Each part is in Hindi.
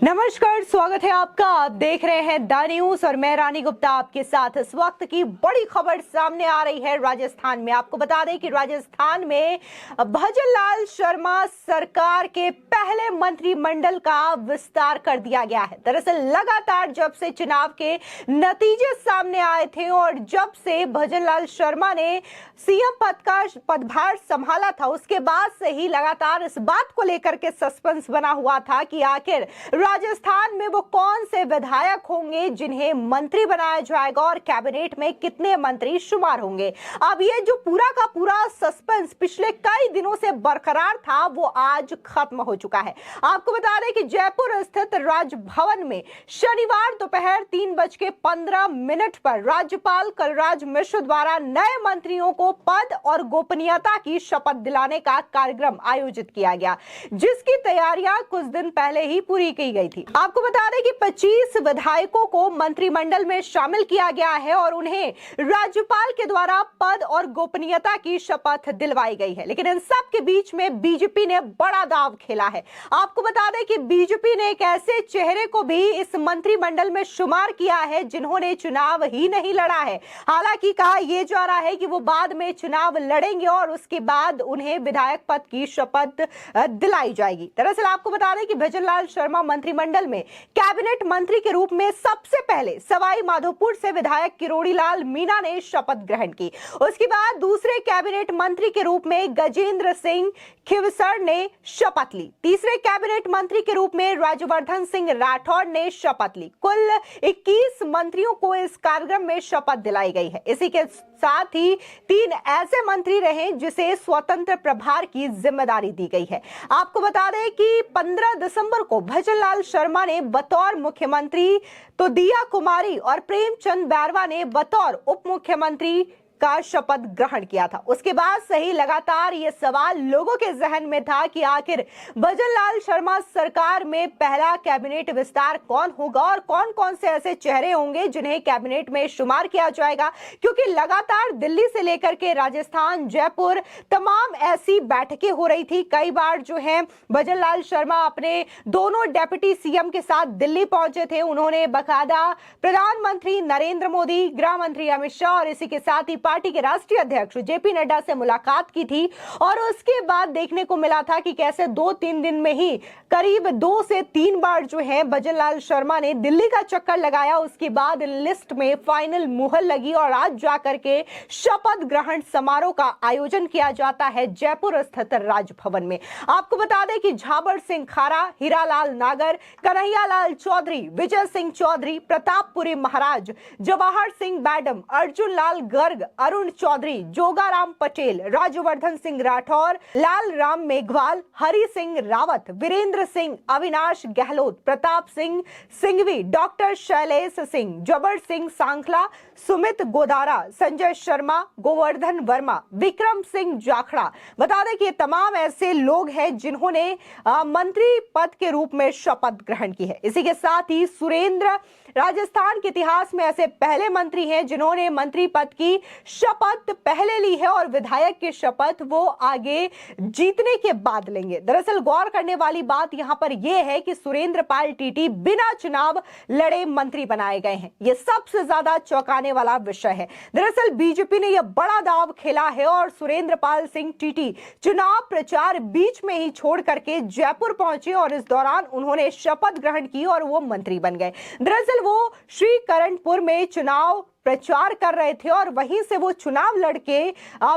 नमस्कार, स्वागत है आपका। आप देख रहे हैं द न्यूज और मैं रानी गुप्ता आपके साथ। इस वक्त की बड़ी खबर सामने आ रही है राजस्थान में। आपको बता दें कि राजस्थान में भजनलाल शर्मा सरकार के पहले मंत्रिमंडल का विस्तार कर दिया गया है। दरअसल लगातार जब से चुनाव के नतीजे सामने आए थे और जब से भजनलाल शर्मा ने सीएम पद का पदभार संभाला था, उसके बाद से ही लगातार इस बात को लेकर के सस्पेंस बना हुआ था कि आखिर राजस्थान में वो कौन से विधायक होंगे जिन्हें मंत्री बनाया जाएगा और कैबिनेट में कितने मंत्री शुमार होंगे। अब ये जो पूरा का पूरा सस्पेंस पिछले कई दिनों से बरकरार था, वो आज खत्म हो चुका है। आपको बता दें कि जयपुर स्थित राजभवन में शनिवार दोपहर 3:15 पर राज्यपाल कलराज मिश्र द्वारा नए मंत्रियों को पद और गोपनीयता की शपथ दिलाने का कार्यक्रम आयोजित किया गया, जिसकी तैयारियां कुछ दिन पहले ही पूरी की गई थी। आपको बता दें कि 25 विधायकों को मंत्रिमंडल में शामिल किया गया है और उन्हें राज्यपाल के द्वारा पद और गोपनीयता की शपथ दिलवाई गई है। लेकिन इन सब के बीच में बीजेपी ने बड़ा दांव खेला है। आपको बता दें कि बीजेपी ने एक ऐसे चेहरे को भी इस मंत्रिमंडल में शुमार किया है जिन्होंने चुनाव ही नहीं लड़ा है। हालांकि कहा यह जा रहा है कि वो बाद में चुनाव लड़ेंगे और उसके बाद उन्हें विधायक पद की शपथ दिलाई जाएगी। दरअसल आपको बता दें कि भजनलाल शर्मा मंत्रिमंडल में कैबिनेट मंत्री के रूप में सबसे पहले सवाई माधोपुर से विधायक किरोड़ी लाल मीणा ने शपथ ग्रहण की। उसके बाद दूसरे कैबिनेट मंत्री के रूप में गजेंद्र सिंह खिवसर ने शपथ ली। तीसरे कैबिनेट मंत्री के रूप में राज्यवर्धन सिंह राठौड़ ने शपथ ली। कुल 21 मंत्रियों को इस कार्यक्रम में शपथ दिलाई गई है। इसी के साथ ही 3 ऐसे मंत्री रहे जिसे स्वतंत्र प्रभार की जिम्मेदारी दी गई है। आपको बता दें कि 15 दिसंबर को भजनलाल शर्मा ने बतौर मुख्यमंत्री तो दिया कुमारी और प्रेमचंद बैरवा ने बतौर उप मुख्यमंत्री का शपथ ग्रहण किया था। उसके बाद से ही लगातार ये सवाल लोगों के जहन में था कि आखिर भजनलाल शर्मा सरकार में पहला कैबिनेट विस्तार कौन होगा और कौन कौन से ऐसे चेहरे होंगे जिन्हें कैबिनेट में शुमार किया जाएगा, क्योंकि लगातार दिल्ली से लेकर के राजस्थान, जयपुर तमाम ऐसी बैठकें हो रही थी। कई बार जो है भजनलाल शर्मा अपने दोनों डेप्यूटी सीएम के साथ दिल्ली पहुंचे थे। उन्होंने बकायदा प्रधानमंत्री नरेंद्र मोदी, गृह मंत्री अमित शाह और इसी के साथ ही पार्टी के राष्ट्रीय अध्यक्ष जेपी नड्डा से मुलाकात की थी और उसके बाद देखने को मिला था कि कैसे 2-3 दिन में ही करीब 2 से 3 बार जो है भजनलाल शर्मा ने दिल्ली का चक्कर लगाया। उसके बाद लिस्ट में फाइनल मुहर लगी और आज जाकर के शपथ ग्रहण समारोह का आयोजन किया जाता है जयपुर स्थित राजभवन में। आपको बता दें कि झाबर सिंह खारा, हीरालाल नागर, कन्हैयालाल चौधरी, विजय सिंह चौधरी, प्रतापपुरी महाराज, जवाहर सिंह बैडम, अर्जुन लाल गर्ग, अरुण चौधरी, जोगाराम पटेल, राज्यवर्धन सिंह राठौर, लाल राम मेघवाल, हरि सिंह रावत, वीरेंद्र सिंह, अविनाश गहलोत, प्रताप सिंह सिंघवी, डॉक्टर शैलेश सिंह, जबर सिंह सांखला, सुमित गोदारा, संजय शर्मा, गोवर्धन वर्मा, विक्रम सिंह जाखड़ा। बता दें कि ये तमाम ऐसे लोग हैं जिन्होंने मंत्री पद के रूप में शपथ ग्रहण की है। इसी के साथ ही सुरेंद्र राजस्थान के इतिहास में ऐसे पहले मंत्री हैं जिन्होंने मंत्री पद की शपथ पहले ली है और विधायक की शपथ वो आगे जीतने के बाद लेंगे। दरअसल गौर करने वाली बात यहां पर यह है कि सुरेंद्र पाल टीटी बिना चुनाव लड़े मंत्री बनाए गए हैं। यह सबसे ज्यादा चौंकाने वाला विषय है। दरअसल बीजेपी ने यह बड़ा दांव खेला है और सुरेंद्र पाल सिंह टीटी चुनाव प्रचार बीच में ही छोड़ करके जयपुर पहुंचे और इस दौरान उन्होंने शपथ ग्रहण की और वो मंत्री बन गए। दरअसल वो श्रीकरणपुर में चुनाव प्रचार कर रहे थे और वहीं से वो चुनाव लड़के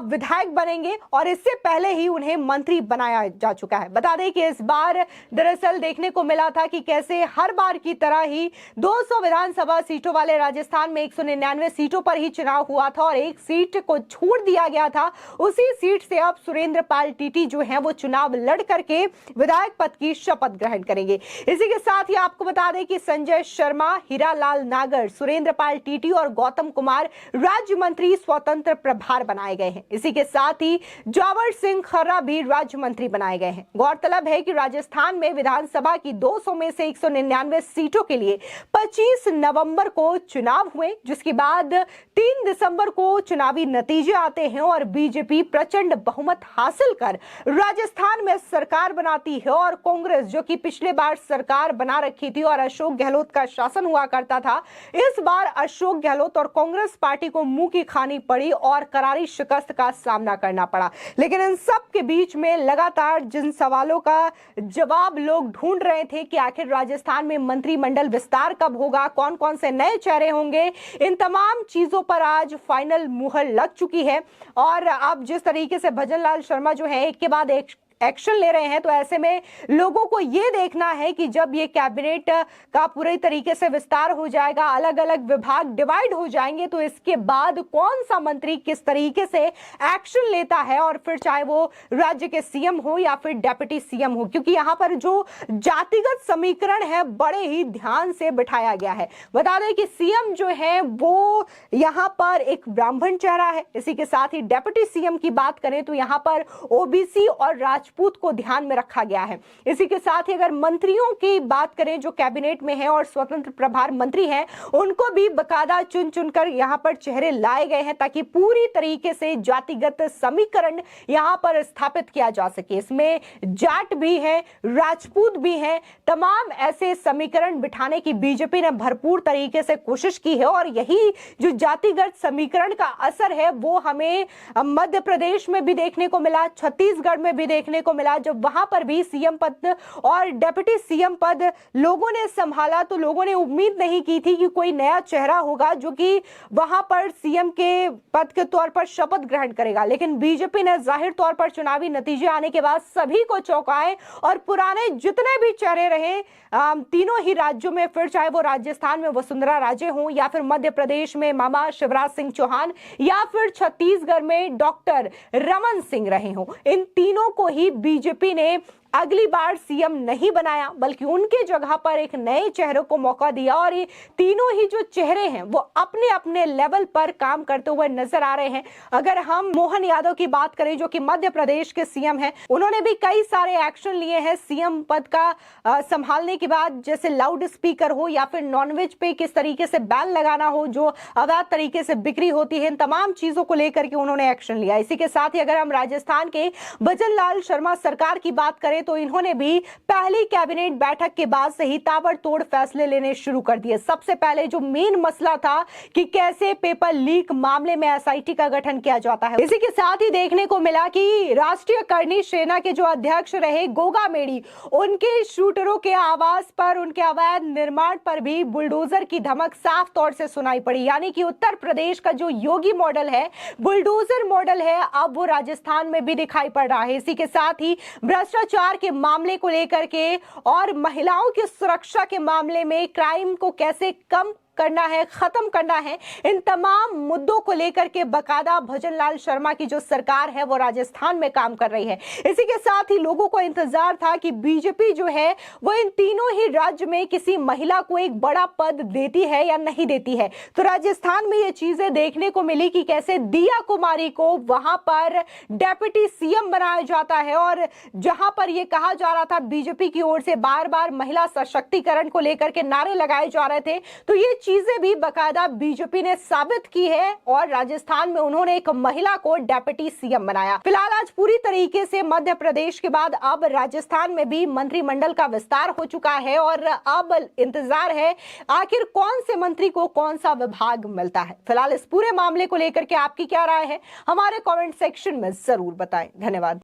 विधायक बनेंगे और इससे पहले ही उन्हें मंत्री बनाया जा चुका है। बता दें कि इस बार दरअसल देखने को मिला था कि कैसे हर बार की तरह ही 200 विधानसभा सीटों वाले राजस्थान में 199 सीटों पर ही चुनाव हुआ था और एक सीट को छोड़ दिया गया था। उसी सीट से अब सुरेंद्र पाल टीटी जो है वो चुनाव लड़ करके विधायक पद की शपथ ग्रहण करेंगे। इसी के साथ ही आपको बता दें कि संजय शर्मा, हीरालाल नागर, सुरेंद्र पाल टीटी और गौतम कुमार राज्य मंत्री स्वतंत्र प्रभार बनाए गए हैं। इसी के साथ ही जावर सिंह खर्रा भी राज्य मंत्री बनाए गए हैं। गौरतलब है कि राजस्थान में विधानसभा की 200 में से 199 सीटों के लिए 25 नवंबर को चुनाव हुए, जिसके बाद 3 दिसंबर को चुनावी नतीजे आते हैं और बीजेपी प्रचंड बहुमत हासिल कर राजस्थान में सरकार बनाती है और कांग्रेस, जो कि पिछले बार सरकार बना रखी थी और अशोक गहलोत का शासन हुआ करता था, इस बार अशोक गहलोत और कांग्रेस पार्टी को मुंह की खानी पड़ी और करारी शिकस्त का सामना करना पड़ा। लेकिन इन सब के बीच में लगातार जिन सवालों का जवाब लोग ढूंढ रहे थे कि आखिर राजस्थान में मंत्रिमंडल विस्तार कब होगा, कौन कौन से नए चेहरे होंगे, इन तमाम चीजों पर आज फाइनल मुहर लग चुकी है। और अब जिस तरीके से भजनलाल शर्मा जो है एक के बाद एक एक्शन ले रहे हैं, तो ऐसे में लोगों को यह देखना है कि जब ये कैबिनेट का पूरी तरीके से विस्तार हो जाएगा, अलग अलग विभाग डिवाइड हो जाएंगे, तो इसके बाद कौन सा मंत्री किस तरीके से एक्शन लेता है, और फिर चाहे वो राज्य के सीएम हो या फिर डेप्यूटी सीएम हो, क्योंकि यहाँ पर जो जातिगत समीकरण है बड़े ही ध्यान से बिठाया गया है। बता दें कि सीएम जो है वो यहाँ पर एक ब्राह्मण चेहरा है। इसी के साथ ही डेप्यूटी सीएम की बात करें तो यहाँ पर ओबीसी और राजपूत को ध्यान में रखा गया है। इसी के साथ ही अगर मंत्रियों की बात करें जो कैबिनेट में है और स्वतंत्र प्रभार मंत्री हैं, उनको भी बकायदा चुन चुनकर यहां पर चेहरे लाए गए हैं ताकि पूरी तरीके से जातिगत समीकरण यहां पर स्थापित किया जा सके। इसमें जाट भी है, राजपूत भी है, तमाम ऐसे समीकरण बिठाने की बीजेपी ने भरपूर तरीके से कोशिश की है और यही जो जातिगत समीकरण का असर है वो हमें मध्य प्रदेश में भी देखने को मिला, छत्तीसगढ़ में भी देखने को मिला। जब वहां पर भी सीएम पद और डेप्यूटी सीएम पद लोगों ने संभाला तो लोगों ने उम्मीद नहीं की थी कि कोई नया चेहरा होगा जो कि वहां पर सीएम के पद के तौर पर शपथ ग्रहण करेगा। लेकिन बीजेपी ने जाहिर तौर पर चुनावी नतीजे आने के बाद सभी को चौंकाए और पुराने जितने भी चेहरे रहे तीनों ही राज्यों में, फिर चाहे वो राजस्थान में वसुंधरा राजे हों या फिर मध्य प्रदेश में मामा शिवराज सिंह चौहान या फिर छत्तीसगढ़ में डॉक्टर रमन सिंह रहे हों, इन तीनों को ही बीजेपी ने अगली बार सीएम नहीं बनाया बल्कि उनके जगह पर एक नए चेहरे को मौका दिया और ये तीनों ही जो चेहरे हैं वो अपने अपने लेवल पर काम करते हुए नजर आ रहे हैं। अगर हम मोहन यादव की बात करें जो कि मध्य प्रदेश के सीएम हैं, उन्होंने भी कई सारे एक्शन लिए हैं सीएम पद का संभालने के बाद, जैसे लाउड स्पीकर हो या फिर नॉनवेज पे किस तरीके से बैन लगाना हो जो अवैध तरीके से बिक्री होती है, इन तमाम चीजों को लेकर के उन्होंने एक्शन लिया। इसी के साथ ही अगर हम राजस्थान के भजनलाल शर्मा सरकार की बात करें तो इन्होंने भी पहली कैबिनेट बैठक के बाद से ही ताबड़तोड़ फैसले लेने शुरू कर दिए। सबसे पहले जो मेन मसला था कि कैसे पेपर लीक मामले में एसआईटी का गठन किया जाता है। इसी के साथ ही देखने को मिला कि राष्ट्रीय करनी सेना के जो अध्यक्ष रहे गोगा मेडी, उनके शूटरों के आवास पर उनके अवैध निर्माण पर भी बुलडोजर की धमक साफ तौर से सुनाई पड़ी। यानी कि उत्तर प्रदेश का जो योगी मॉडल है, बुलडोजर मॉडल है, अब वो राजस्थान में भी दिखाई पड़ रहा है। इसी के साथ ही भ्रष्टाचार के मामले को लेकर के और महिलाओं की सुरक्षा के मामले में क्राइम को कैसे कम करना है, खत्म करना है, इन तमाम मुद्दों को लेकर के बकायदा भजनलाल शर्मा की जो सरकार है वो राजस्थान में काम कर रही है। इसी के साथ ही लोगों को इंतजार था कि बीजेपी जो है वो इन तीनों ही राज्य में किसी महिला को एक बड़ा पद देती है या नहीं देती है। तो राजस्थान में ये चीजें देखने को मिली कि कैसे दिया कुमारी को वहां पर डेप्यूटी सीएम बनाया जाता है और जहां पर यह कहा जा रहा था बीजेपी की ओर से बार बार महिला सशक्तिकरण को लेकर के नारे लगाए जा रहे थे, तो ये चीजें भी बकायदा बीजेपी ने साबित की है और राजस्थान में उन्होंने एक महिला को डेप्यूटी सीएम बनाया। फिलहाल आज पूरी तरीके से मध्य प्रदेश के बाद अब राजस्थान में भी मंत्रिमंडल का विस्तार हो चुका है और अब इंतजार है आखिर कौन से मंत्री को कौन सा विभाग मिलता है। फिलहाल इस पूरे मामले को लेकर के आपकी क्या राय है, हमारे कमेंट सेक्शन में जरूर बताएं। धन्यवाद।